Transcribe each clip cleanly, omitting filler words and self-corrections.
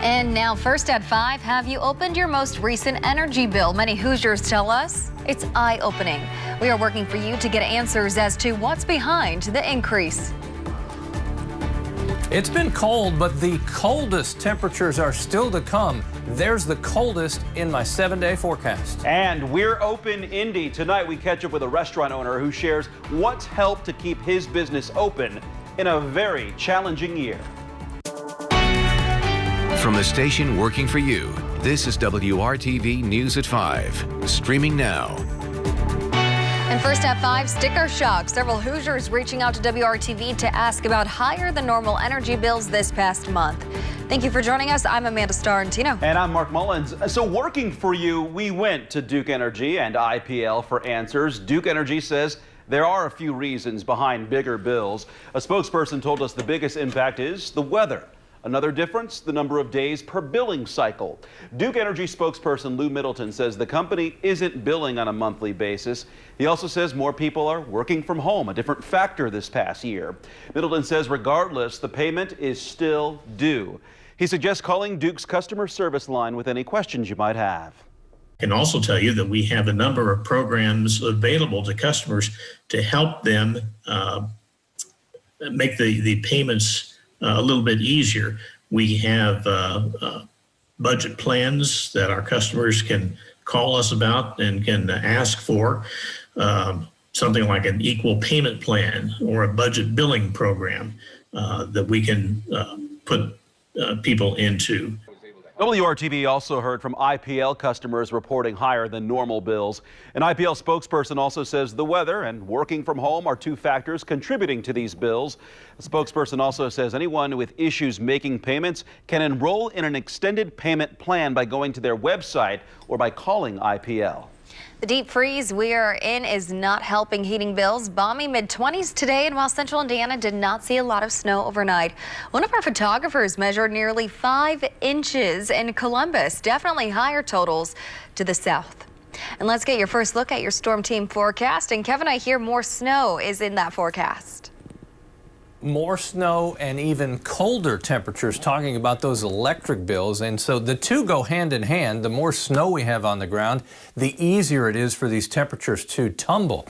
And now, first at 5, have you opened your most recent energy bill? Many Hoosiers tell us it's eye-opening. We are working for you to get answers as to what's behind the increase. It's been cold, but the coldest temperatures are still to come. There's the coldest in my 7-day forecast. And we're open Indy. Tonight we catch up with a restaurant owner who shares what's helped to keep his business open in a very challenging year. From the station working for you, this is WRTV News at 5, streaming now. And first at 5, sticker shock. Several Hoosiers reaching out to WRTV to ask about higher than normal energy bills this past month. Thank you for joining us. I'm Amanda Starantino. And I'm Mark Mullins. So working for you, we went to Duke Energy and IPL for answers. Duke Energy says there are a few reasons behind bigger bills. A spokesperson told us the biggest impact is the weather. Another difference, the number of days per billing cycle. Duke Energy spokesperson Lou Middleton says the company isn't billing on a monthly basis. He also says more people are working from home, a different factor this past year. Middleton says regardless, the payment is still due. He suggests calling Duke's customer service line with any questions you might have. I can also tell you that we have a number of programs available to customers to help them make the payments a little bit easier. We have budget plans that our customers can call us about and can ask for, something like an equal payment plan or a budget billing program that we can put people into. WRTV also heard from IPL customers reporting higher than normal bills. An IPL spokesperson also says the weather and working from home are two factors contributing to these bills. The spokesperson also says anyone with issues making payments can enroll in an extended payment plan by going to their website or by calling IPL. The deep freeze we are in is not helping heating bills. Balmy mid-20s today, and while central Indiana did not see a lot of snow overnight, one of our photographers measured nearly 5 inches in Columbus. Definitely higher totals to the south. And let's get your first look at your storm team forecast. And Kevin, I hear more snow is in that forecast. More snow and even colder temperatures, talking about those electric bills. And so the two go hand in hand. The more snow we have on the ground, the easier it is for these temperatures to tumble.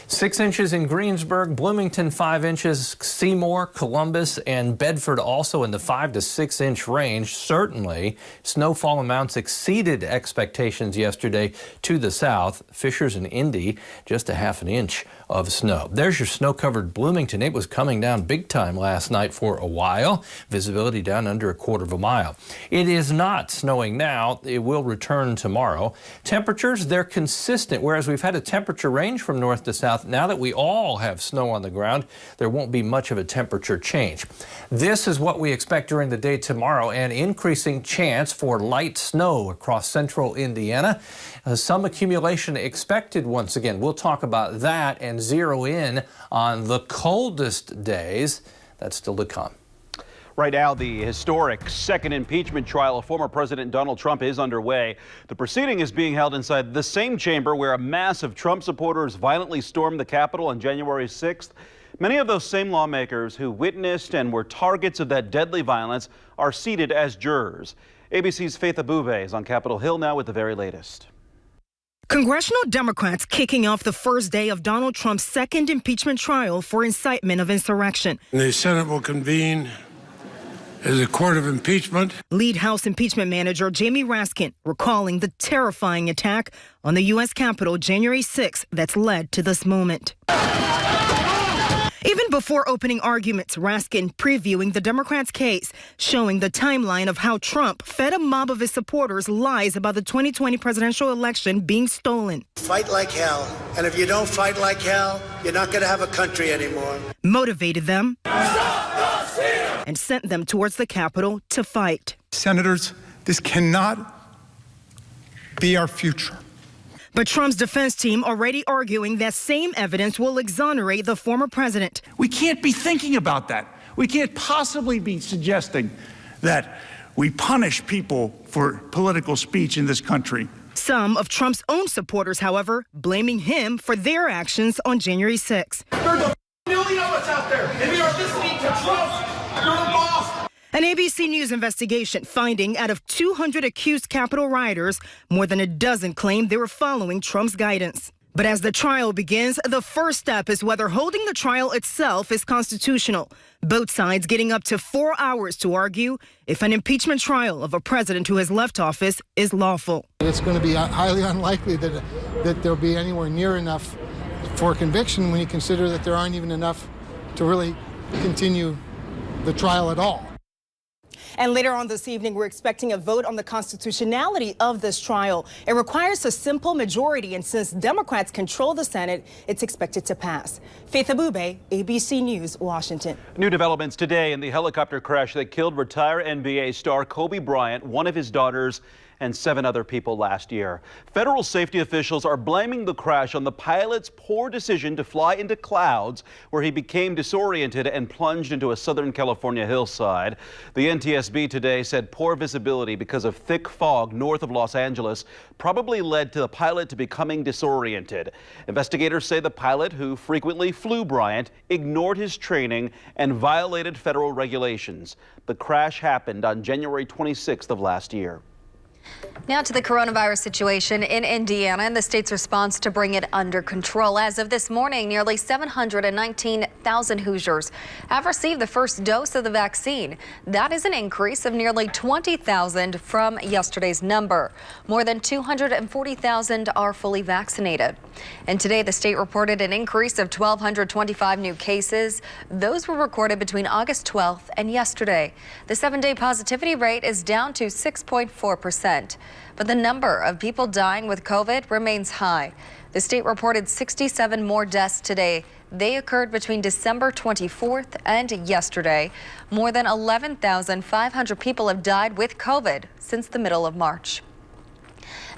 6 inches in Greensburg, Bloomington 5 inches, Seymour, Columbus, and Bedford also in the 5 to 6 inch range. Certainly, snowfall amounts exceeded expectations yesterday to the south. Fishers and Indy, just a ½ inch of snow. There's your snow-covered Bloomington. It was coming down big time last night for a while. Visibility down under 1/4 mile. It is not snowing now. It will return tomorrow. Temperatures, they're consistent, whereas we've had a temperature range from north to south. Now that we all have snow on the ground, there won't be much of a temperature change. This is what we expect during the day tomorrow, an increasing chance for light snow across central Indiana. Some accumulation expected once again. We'll talk about that and zero in on the coldest days. That's still to come. Right now, the historic second impeachment trial of former President Donald Trump is underway. The proceeding is being held inside the same chamber where a mass of Trump supporters violently stormed the Capitol on January 6th. Many of those same lawmakers who witnessed and were targets of that deadly violence are seated as jurors. ABC's Faith Abube is on Capitol Hill now with the very latest. Congressional Democrats kicking off the first day of Donald Trump's second impeachment trial for incitement of insurrection. The Senate will convene as a court of impeachment. Lead House impeachment manager Jamie Raskin recalling the terrifying attack on the U.S. Capitol January 6th that's led to this moment. Even before opening arguments, Raskin previewing the Democrats' case, showing the timeline of how Trump fed a mob of his supporters lies about the 2020 presidential election being stolen. Fight like hell. And if you don't fight like hell, you're not going to have a country anymore. Motivated them and sent them towards the Capitol to fight. Senators, this cannot be our future. But Trump's defense team already arguing that same evidence will exonerate the former president. We can't be thinking about that. We can't possibly be suggesting that we punish people for political speech in this country. Some of Trump's own supporters, however, blaming him for their actions on January 6th. There's a million of us out there, and we are listening to Trump. You're the boss. An ABC News investigation finding out of 200 accused Capitol rioters, more than a dozen claimed they were following Trump's guidance. But as the trial begins, the first step is whether holding the trial itself is constitutional. Both sides getting up to 4 hours to argue if an impeachment trial of a president who has left office is lawful. It's going to be highly unlikely that there'll be anywhere near enough for conviction when you consider that there aren't even enough to really continue the trial at all. And later on this evening, we're expecting a vote on the constitutionality of this trial. It requires a simple majority, and since Democrats control the Senate, it's expected to pass. Faith Abube, ABC News, Washington. New developments today in the helicopter crash that killed retired NBA star Kobe Bryant, one of his daughters, and 7 other people last year. Federal safety officials are blaming the crash on the pilot's poor decision to fly into clouds, where he became disoriented and plunged into a Southern California hillside. The NTSB today said poor visibility because of thick fog north of Los Angeles probably led to the pilot to becoming disoriented. Investigators say the pilot, who frequently flew Bryant, ignored his training and violated federal regulations. The crash happened on January 26th of last year. Now to the coronavirus situation in Indiana and the state's response to bring it under control. As of this morning, nearly 719,000 Hoosiers have received the first dose of the vaccine. That is an increase of nearly 20,000 from yesterday's number. More than 240,000 are fully vaccinated. And today, the state reported an increase of 1,225 new cases. Those were recorded between August 12th and yesterday. The 7-day positivity rate is down to 6.4%. But the number of people dying with COVID remains high. The state reported 67 more deaths today. They occurred between December 24th and yesterday. More than 11,500 people have died with COVID since the middle of March.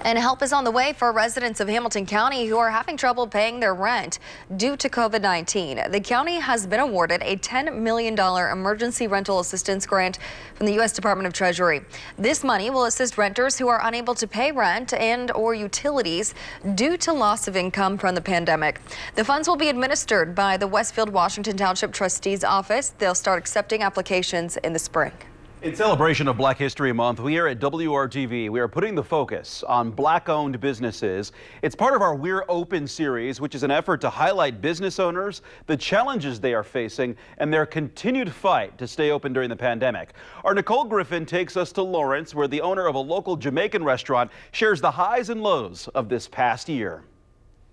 And help is on the way for residents of Hamilton County who are having trouble paying their rent due to COVID-19. The county has been awarded a $10 million emergency rental assistance grant from the U.S. Department of Treasury. This money will assist renters who are unable to pay rent and or utilities due to loss of income from the pandemic. The funds will be administered by the Westfield Washington Township Trustee's Office. They'll start accepting applications in the spring. In celebration of Black History Month, we here at WRTV, we are putting the focus on Black-owned businesses. It's part of our We're Open series, which is an effort to highlight business owners, the challenges they are facing, and their continued fight to stay open during the pandemic. Our Nicole Griffin takes us to Lawrence, where the owner of a local Jamaican restaurant shares the highs and lows of this past year.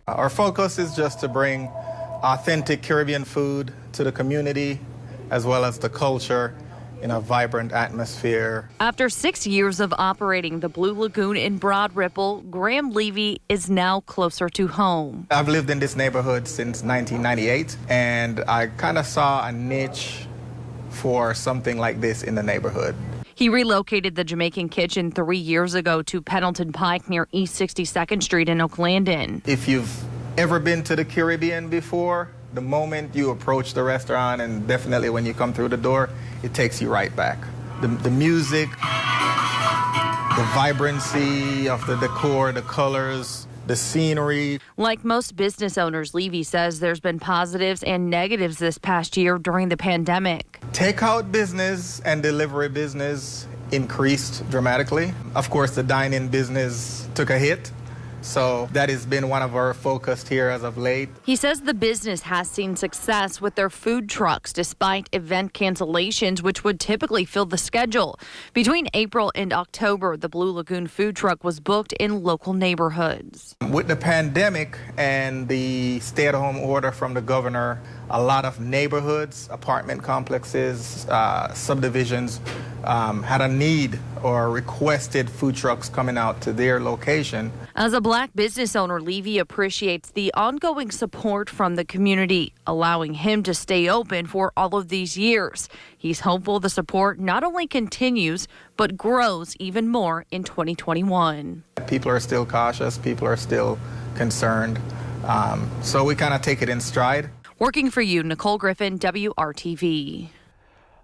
Our focus is just to bring authentic Caribbean food to the community, as well as the culture, in a vibrant atmosphere. After 6 years of operating the Blue Lagoon in Broad Ripple, Graham Levy is now closer to home. I've lived in this neighborhood since 1998, and I kind of saw a niche for something like this in the neighborhood. He relocated the Jamaican kitchen 3 years ago to Pendleton Pike near East 62nd Street in Oaklandon. If you've ever been to the Caribbean before, the moment you approach the restaurant, and definitely when you come through the door, it takes you right back. The music, the vibrancy of the decor, the colors, the scenery. Like most business owners, Levy says there's been positives and negatives this past year during the pandemic. Takeout business and delivery business increased dramatically. Of course, the dine-in business took a hit. So that has been one of our focus here as of late. He says the business has seen success with their food trucks despite event cancellations, which would typically fill the schedule. Between April and October, the Blue Lagoon food truck was booked in local neighborhoods. With the pandemic and the stay-at-home order from the governor, a lot of neighborhoods, apartment complexes, subdivisions had a need or requested food trucks coming out to their location. As a Black business owner, Levy appreciates the ongoing support from the community, allowing him to stay open for all of these years. He's hopeful the support not only continues, but grows even more in 2021. People are still cautious. People are still concerned. So we kind of take it in stride. Working for you, Nicole Griffin, WRTV.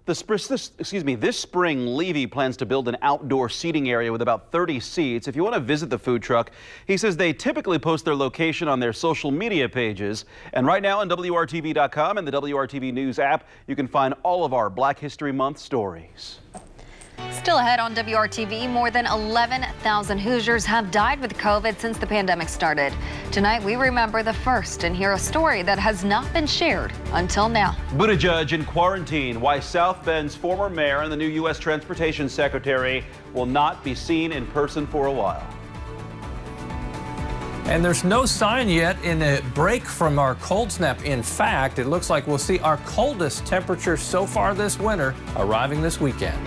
This spring, Levy plans to build an outdoor seating area with about 30 seats. If you want to visit the food truck, he says they typically post their location on their social media pages. And right now on WRTV.com and the WRTV News app, you can find all of our Black History Month stories. Still ahead on WRTV, more than 11,000 Hoosiers have died with COVID since the pandemic started. Tonight, we remember the first and hear a story that has not been shared until now. Buttigieg in quarantine. Why South Bend's former mayor and the new U.S. Transportation Secretary will not be seen in person for a while. And there's no sign yet in a break from our cold snap. In fact, it looks like we'll see our coldest temperatures so far this winter arriving this weekend.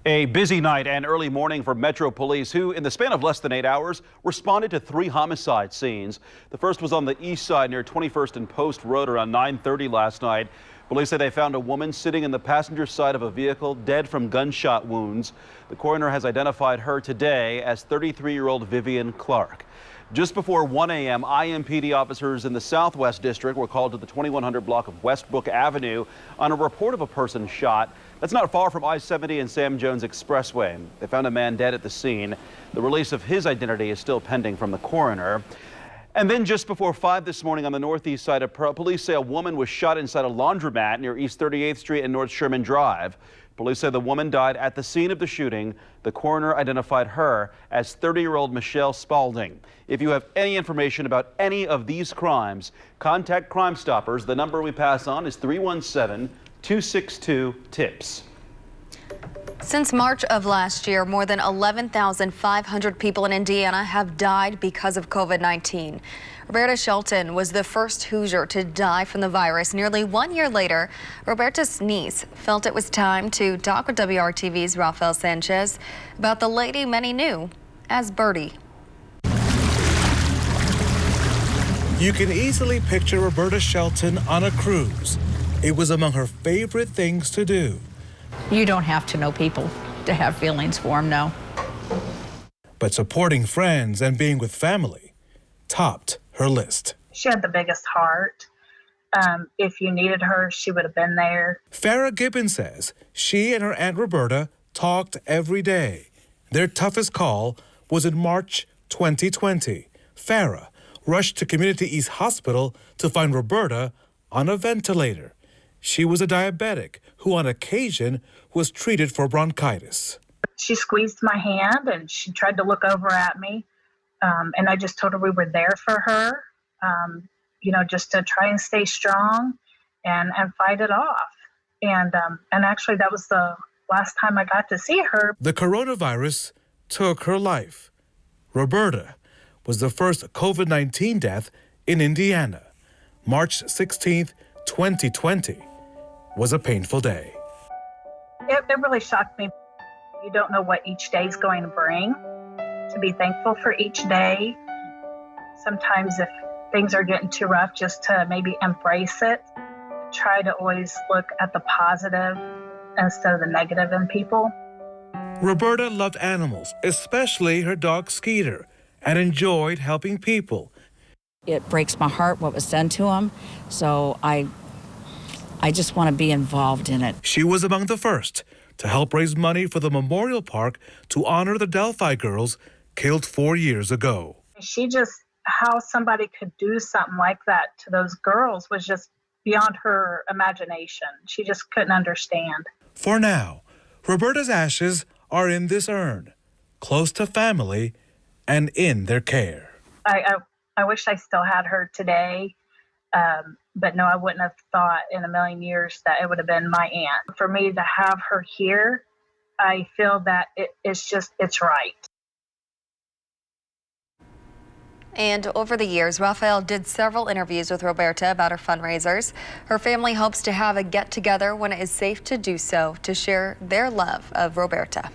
A busy night and early morning for Metro Police, who in the span of less than 8 hours responded to 3 homicide scenes. The first was on the east side near 21st and Post Road around 9:30 last night. Police say they found a woman sitting in the passenger side of a vehicle dead from gunshot wounds. The coroner has identified her today as 33-year-old Vivian Clark. Just before 1 a.m., IMPD officers in the Southwest District were called to the 2100 block of Westbrook Avenue on a report of a person shot. That's not far from I-70 and Sam Jones Expressway. They found a man dead at the scene. The release of his identity is still pending from the coroner. And then just before 5 this morning on the northeast side of police say a woman was shot inside a laundromat near East 38th Street and North Sherman Drive. Police say the woman died at the scene of the shooting. The coroner identified her as 30-year-old Michelle Spalding. If you have any information about any of these crimes, contact Crime Stoppers. The number we pass on is 317-262-TIPS. Since March of last year, more than 11,500 people in Indiana have died because of COVID-19. Roberta Shelton was the first Hoosier to die from the virus. Nearly 1 year later, Roberta's niece felt it was time to talk with WRTV's Rafael Sanchez about the lady many knew as Birdie. You can easily picture Roberta Shelton on a cruise. It was among her favorite things to do. You don't have to know people to have feelings for them, no. But supporting friends and being with family topped her list. She had the biggest heart. If you needed her, she would have been there. Farrah Gibbons says she and her Aunt Roberta talked every day. Their toughest call was in March 2020. Farrah rushed to Community East Hospital to find Roberta on a ventilator. She was a diabetic who on occasion was treated for bronchitis. She squeezed my hand and she tried to look over at me. And I just told her we were there for her, just to try and stay strong and fight it off. And actually that was the last time I got to see her. The coronavirus took her life. Roberta was the first COVID-19 death in Indiana. March 16th, 2020 was a painful day. It really shocked me. You don't know what each day is going to bring. To be thankful for each day. Sometimes if things are getting too rough, just to maybe embrace it. Try to always look at the positive instead of the negative in people. Roberta loved animals, especially her dog Skeeter, and enjoyed helping people. It breaks my heart what was done to him, so I just want to be involved in it. She was among the first to help raise money for the memorial park to honor the Delphi girls killed 4 years ago. How somebody could do something like that to those girls was just beyond her imagination. She just couldn't understand. For now, Roberta's ashes are in this urn, close to family and in their care. I wish I still had her today. But no, I wouldn't have thought in a million years that it would have been my aunt. For me to have her here, I feel that it's right. And over the years, Rafael did several interviews with Roberta about her fundraisers. Her family hopes to have a get-together when it is safe to do so to share their love of Roberta.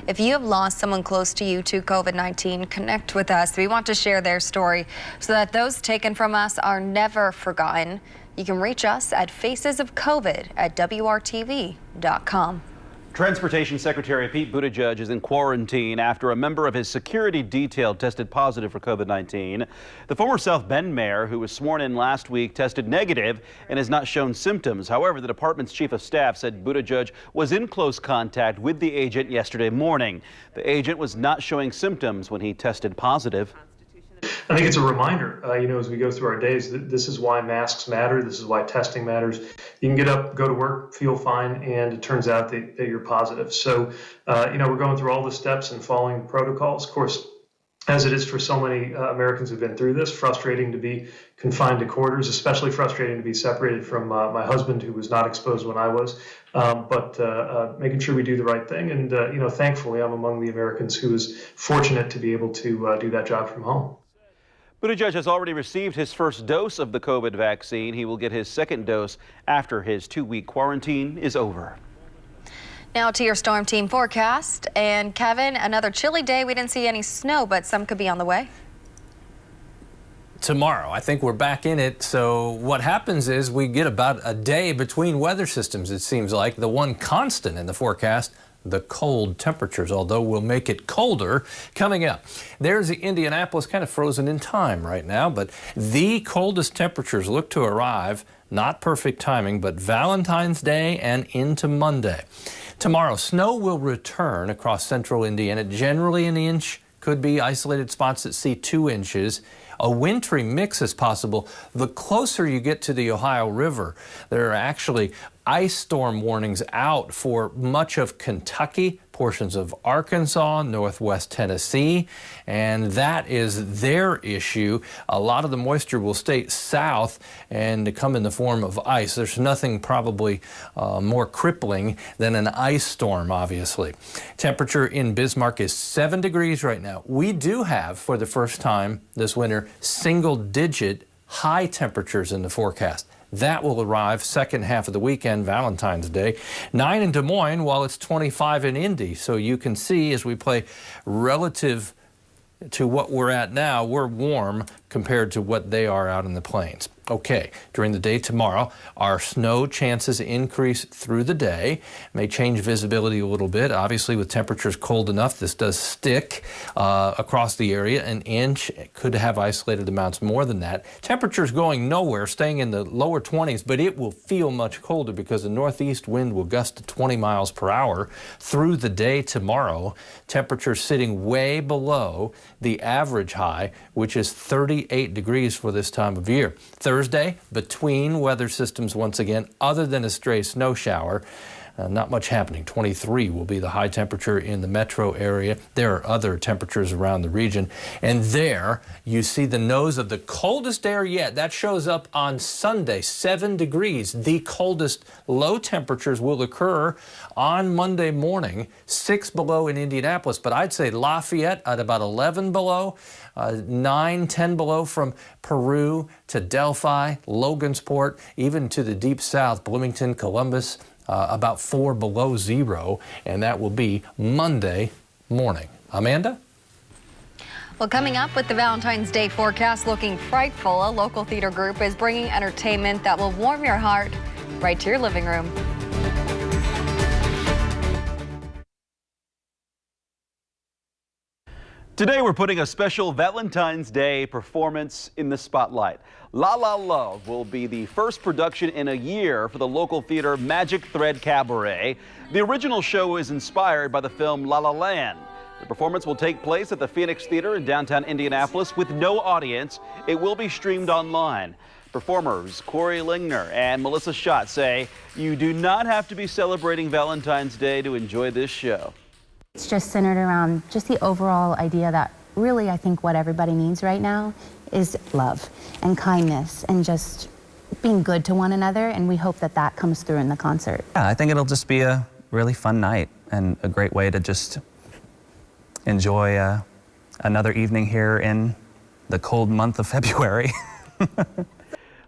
If you have lost someone close to you to COVID-19, connect with us. We want to share their story so that those taken from us are never forgotten. You can reach us at facesofcovid@WRTV.com. Transportation Secretary Pete Buttigieg is in quarantine after a member of his security detail tested positive for COVID-19. The former South Bend mayor, who was sworn in last week, tested negative and has not shown symptoms. However, the department's chief of staff said Buttigieg was in close contact with the agent yesterday morning. The agent was not showing symptoms when he tested positive. I think it's a reminder, as we go through our days, this is why masks matter. This is why testing matters. You can get up, go to work, feel fine, and it turns out that you're positive. So, we're going through all the steps and following protocols. Of course, as it is for so many Americans who've been through this, frustrating to be confined to quarters, especially frustrating to be separated from my husband, who was not exposed when I was, but making sure we do the right thing. And, thankfully, I'm among the Americans who is fortunate to be able to do that job from home. Buttigieg has already received his first dose of the COVID vaccine. He will get his second dose after his 2-week quarantine is over. Now to your storm team forecast. And Kevin, another chilly day. We didn't see any snow, but some could be on the way. Tomorrow, I think we're back in it. So what happens is we get about a day between weather systems, it seems like. The one constant in the forecast, the cold temperatures, although we'll make it colder coming up. There's the Indianapolis, kind of frozen in time right now, but the coldest temperatures look to arrive, not perfect timing, but Valentine's Day and into Monday. Tomorrow, snow will return across central Indiana, generally an inch, could be isolated spots that see 2 inches. A wintry mix is possible. The closer you get to the Ohio River, there are actually ice storm warnings out for much of Kentucky, portions of Arkansas, northwest Tennessee, and that is their issue. A lot of the moisture will stay south and come in the form of ice. There's nothing probably more crippling than an ice storm, obviously. Temperature in Bismarck is 7 degrees right now. We do have, for the first time this winter, single-digit high temperatures in the forecast. That will arrive second half of the weekend, Valentine's Day. 9 in Des Moines, while it's 25 in Indy. So you can see as we play relative to what we're at now, we're warm compared to what they are out in the plains. Okay, during the day tomorrow, our snow chances increase through the day. May change visibility a little bit. Obviously, with temperatures cold enough, this does stick across the area. An inch, it could have isolated amounts more than that. Temperatures going nowhere, staying in the lower 20s, but it will feel much colder because the northeast wind will gust to 20 miles per hour through the day tomorrow. Temperatures sitting way below the average high, which is 38 degrees for this time of year. Thursday, between weather systems once again, other than a stray snow shower. Not much happening. 23 will be the high temperature in the metro area. There are other temperatures around the region. And there you see the nose of the coldest air yet. That shows up on Sunday, 7 degrees. The coldest low temperatures will occur on Monday morning, 6 below in Indianapolis. But I'd say Lafayette at about 11 below, 9, 10 below from Peru to Delphi, Logansport, even to the deep south, Bloomington, Columbus. About 4 below zero, and that will be Monday morning. Amanda? Well, coming up with the Valentine's Day forecast looking frightful, a local theater group is bringing entertainment that will warm your heart right to your living room. Today we're putting a special Valentine's Day performance in the spotlight. La La Love will be the first production in a year for the local theater Magic Thread Cabaret. The original show is inspired by the film La La Land. The performance will take place at the Phoenix Theater in downtown Indianapolis with no audience. It will be streamed online. Performers Corey Lingner and Melissa Schott say you do not have to be celebrating Valentine's Day to enjoy this show. It's just centered around just the overall idea that really I think what everybody needs right now is love and kindness and just being good to one another, and we hope that that comes through in the concert. Yeah, I think it'll just be a really fun night and a great way to just enjoy another evening here in the cold month of February.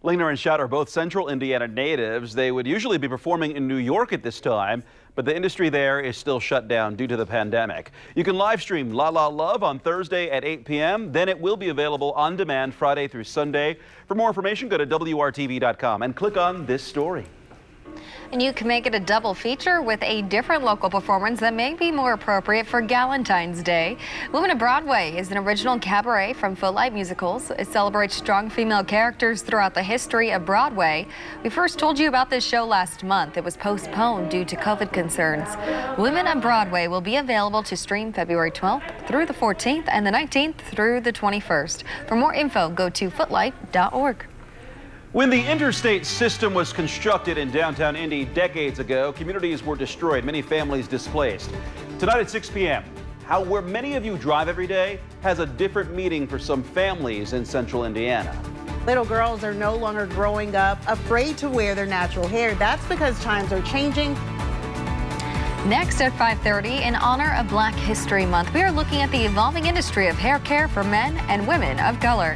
Lingner and Schott are both Central Indiana natives. They would usually be performing in New York at this time, but the industry there is still shut down due to the pandemic. You can live stream La La Love on Thursday at 8 p.m. Then it will be available on demand Friday through Sunday. For more information, go to WRTV.com and click on this story. And you can make it a double feature with a different local performance that may be more appropriate for Valentine's Day. Women of Broadway is an original cabaret from FOOTLITE Musicals. It celebrates strong female characters throughout the history of Broadway. We first told you about this show last month. It was postponed due to COVID concerns. Women of Broadway will be available to stream February 12th through the 14th and the 19th through the 21st. For more info, go to footlite.org. When the interstate system was constructed in downtown Indy decades ago, communities were destroyed, many families displaced. Tonight at 6 p.m., how where many of you drive every day has a different meaning for some families in central Indiana. Little girls are no longer growing up afraid to wear their natural hair. That's because times are changing. Next at 5:30, in honor of Black History Month, we are looking at the evolving industry of hair care for men and women of color.